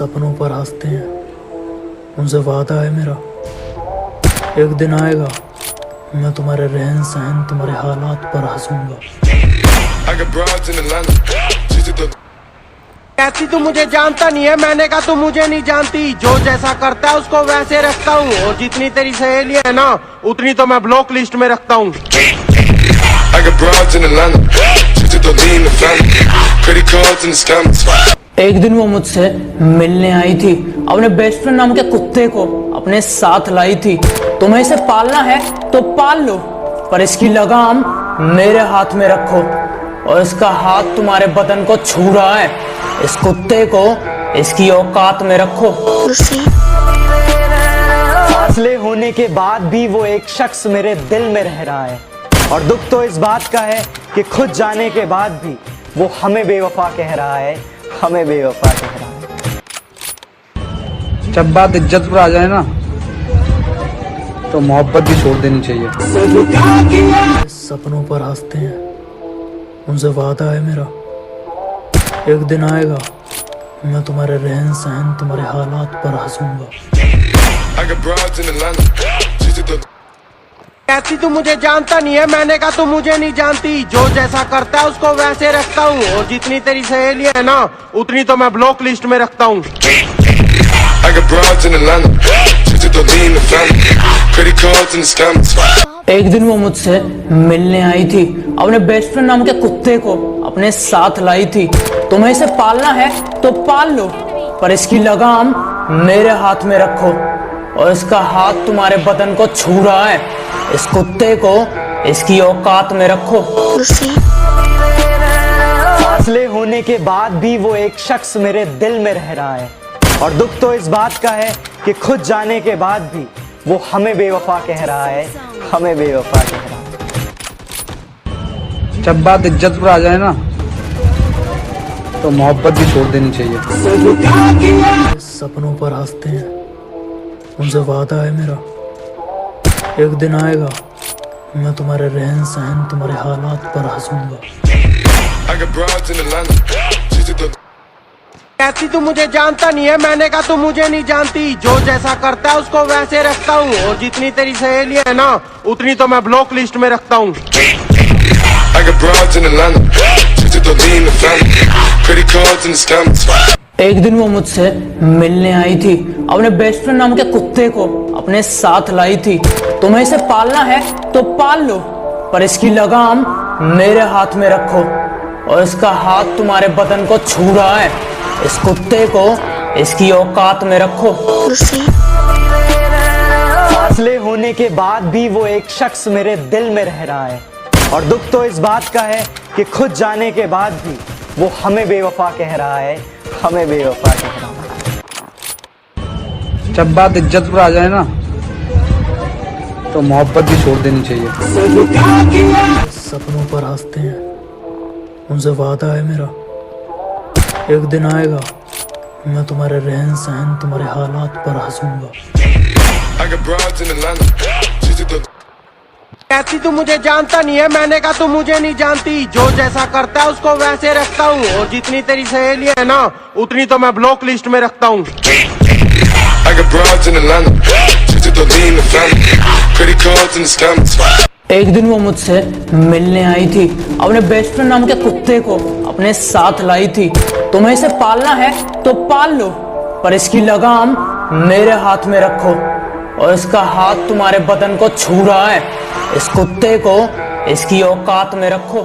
सपनों पर हंसते हैं, उनसे वादा है मेरा, एक दिन आएगा मैं तुम्हारे रहन सहन तुम्हारे हालात पर हंसूंगा। कहती तू मुझे जानता नहीं है, मैंने कहा तू मुझे नहीं जानती, जो जैसा करता है उसको वैसे रखता हूँ, और जितनी तेरी सहेली है ना उतनी तो मैं ब्लॉक लिस्ट में रखता हूँ। एक दिन वो मुझसे मिलने आई थी, अपने बेस्ट फ्रेंड नाम के कुत्ते को अपने साथ लाई थी। तुम्हें इसे पालना है तो पाल लो, पर इसकी लगाम मेरे हाथ में रखो, और इसका हाथ तुम्हारे बदन को छू रहा है। इस कुत्ते को इसकी औकात में रखो। फासले होने के बाद भी वो एक शख्स मेरे दिल में रह रहा है, और दुख तो इस बात का है कि खुद जाने के बाद भी वो हमें बेवफा कह रहा है, हमें बेवफा कह रहा है। जब बात इज्जत पर आ जाए ना तो मोहब्बत भी छोड़ देनी चाहिए। सपनों पर हंसते हैं, उनसे वादा है मेरा, एक दिन आएगा मैं तुम्हारे रहन सहन तुम्हारे हालात पर हंसूंगा। कहती तू मुझे जानता नहीं है, मैंने कहा तू मुझे नहीं जानती, जो जैसा करता है उसको वैसे रखता हूँ, और जितनी तेरी सहेली है ना उतनी तो मैं ब्लॉक लिस्ट में रखता हूँ। एक दिन वो मुझसे मिलने आई थी, अपने बेस्ट फ्रेंड नाम के कुत्ते को अपने साथ लाई थी। तुम्हें इसे पालना है तो पाल लो, पर इसकी लगाम मेरे हाथ में रखो, और इसका हाथ तुम्हारे बदन को छू रहा है। इस कुत्ते को इसकी औकात में रखो। फासले होने के बाद भी वो एक शख्स मेरे दिल में रह रहा है, और दुख तो इस बात का है कि खुद जाने के बाद भी वो हमें बेवफा कह रहा है, हमें बेवफा कह रहा है। जब बात इज्जत पर आ जाए ना तो मोहब्बत भी छोड़ देनी चाहिए। सपनों पर हंसते हैं, उनसे वादा है मेरा, एक दिन आएगा मैं तुम्हारे रहन सहन तुम्हारे हालात पर हंसूंगा। कहती तू मुझे जानता नहीं है, मैंने कहा तू मुझे नहीं जानती, जो जैसा करता है उसको वैसे रखता हूँ, और जितनी तेरी सहेली है ना उतनी तो मैं ब्लॉक लिस्ट में रखता हूँ। एक दिन वो मुझसे मिलने आई थी, अपने बेस्ट फ्रेंड नाम के कुत्ते को अपने साथ लाई थी। तुम्हें इसे पालना है तो पाल लो, पर इसकी लगाम मेरे हाथ में रखो, और इसका हाथ तुम्हारे बदन को छू रहा है। इस कुत्ते को इसकी औकात में रखो। फासले होने के बाद भी वो एक शख्स मेरे दिल में रह रहा है, और दुख तो इस बात का है कि खुद जाने के बाद भी वो हमें बेवफा कह रहा है, हमें बेवफा कह रहा है। जब बात इज्जत पर आ जाए ना तो मोहब्बत भी छोड़ देनी चाहिए। सपनों पर हंसते हैं, उनसे वादा है मेरा, एक दिन आएगा मैं तुम्हारे रहन सहन तुम्हारे हालात पर हंसूंगा। कहती तू मुझे जानता नहीं है, मैंने कहा तू मुझे नहीं जानती, जो जैसा करता है उसको वैसे रखता हूँ, और जितनी तेरी सहेली है ना उतनी तो मैं ब्लॉक लिस्ट में रखता हूँ। एक दिन वो मुझसे मिलने आई थी, अपने बेस्ट फ्रेंड नाम के कुत्ते को अपने साथ लाई थी। तुम्हें इसे पालना है तो पाल लो, पर इसकी लगाम मेरे हाथ में रखो, और इसका हाथ तुम्हारे बदन को छू रहा है। इस कुत्ते को इसकी औकात में रखो।